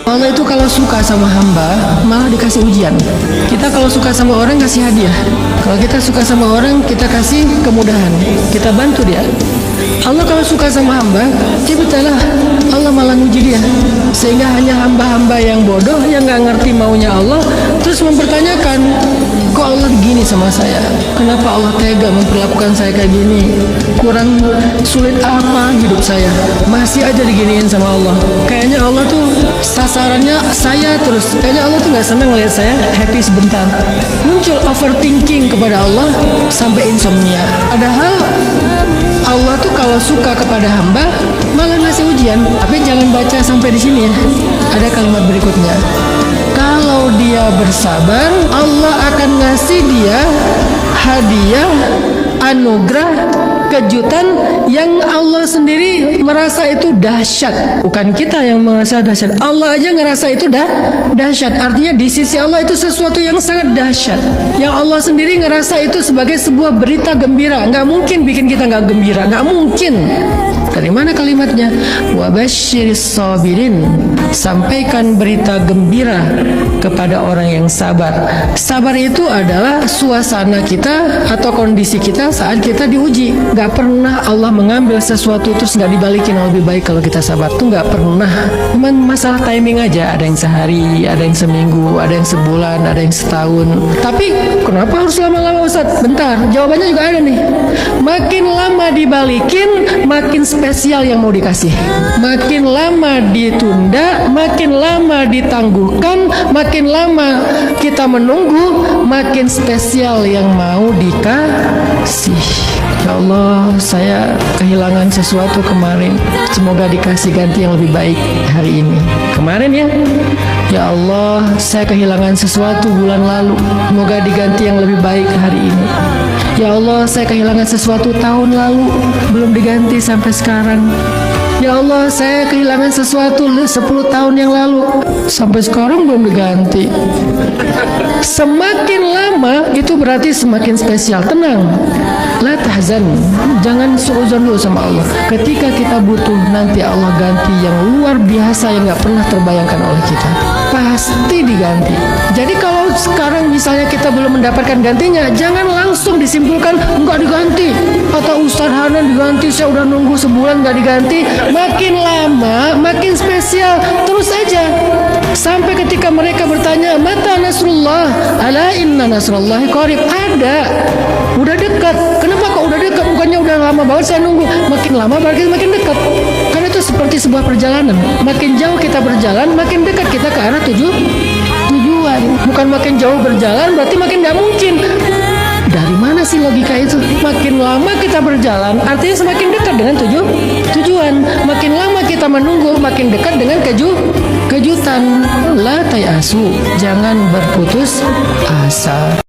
Allah itu kalau suka sama hamba malah dikasih ujian. Kita kalau suka sama orang kasih hadiah. Kalau kita suka sama orang kita kasih kemudahan, kita bantu dia. Allah kalau suka sama hamba, ciptalah Allah malah nguji dia. Sehingga hanya hamba-hamba yang bodoh yang nggak ngerti maunya Allah terus mempertanyakan, kok Allah gini sama saya? Kenapa Allah tega memperlakukan saya kayak gini? Kurang sulit apa hidup saya? Masih aja diginiin sama Allah. Kayaknya Allah tuh sasarannya saya terus. Kayaknya Allah tuh nggak senang ngeliat saya happy sebentar. Muncul overthinking kepada Allah sampai insomnia. Padahal Allah tuh kalau suka kepada hamba malah ngasih ujian. Tapi jangan baca sampai di sini ya. Ada kalimat berikutnya. Kalau dia bersabar, Allah akan ngasih dia hadiah, anugerah, kejutan yang Allah sendiri merasa itu dahsyat. Bukan kita yang merasa dahsyat, Allah aja ngerasa itu dahsyat. Artinya di sisi Allah itu sesuatu yang sangat dahsyat, yang Allah sendiri ngerasa itu sebagai sebuah berita gembira. Nggak mungkin bikin kita nggak gembira, nggak mungkin. Dari mana kalimatnya? Wabasyiris sabirin. Sampaikan berita gembira kepada orang yang sabar. Sabar itu adalah suasana kita atau kondisi kita saat kita diuji. Gak pernah Allah mengambil sesuatu terus gak dibalikin lebih baik kalau kita sabar. Itu gak pernah. Cuman masalah timing aja. Ada yang sehari, ada yang seminggu, ada yang sebulan, ada yang setahun. Tapi kenapa harus lama-lama Ustaz? Bentar, jawabannya juga ada nih. Makin lama dibalikin, makin spesial yang mau dikasih. Makin lama ditunda, makin lama ditangguhkan, makin lama kita menunggu, makin spesial yang mau dikasih. Ya Allah, saya kehilangan sesuatu kemarin. Semoga dikasih ganti yang lebih baik hari ini. Kemarin ya. Ya Allah, saya kehilangan sesuatu bulan lalu. Semoga diganti yang lebih baik hari ini. Ya Allah, saya kehilangan sesuatu tahun lalu, belum diganti sampai sekarang. Ya Allah, saya kehilangan sesuatu 10 tahun yang lalu, sampai sekarang belum diganti. Semakin lama itu berarti semakin spesial. Tenang, la tahzan, jangan suudzon dulu sama Allah. Ketika kita butuh, nanti Allah ganti yang luar biasa yang gak pernah terbayangkan oleh kita. Pasti diganti. Jadi kalau sekarang misalnya kita belum mendapatkan gantinya, jangan langsung disimpulkan enggak diganti, atau Ustaz Hanan diganti, saya udah nunggu sebulan enggak diganti. Makin lama makin spesial. Terus aja sampai ketika mereka bertanya, mata nasrullah, ala inna nasrullahi qarib. Ada, udah dekat. Kenapa kok udah dekat? Bukannya udah lama banget saya nunggu. Makin lama berarti makin dekat. Karena itu seperti sebuah perjalanan. Makin jauh kita berjalan, makin dekat kita ke arah tujuan. Bukan makin jauh berjalan berarti makin gak mungkin. Dari mana sih logika itu? Makin lama kita berjalan artinya semakin dekat dengan tujuan. Makin lama kita menunggu makin dekat dengan kejutan. La tayasu, jangan berputus asa.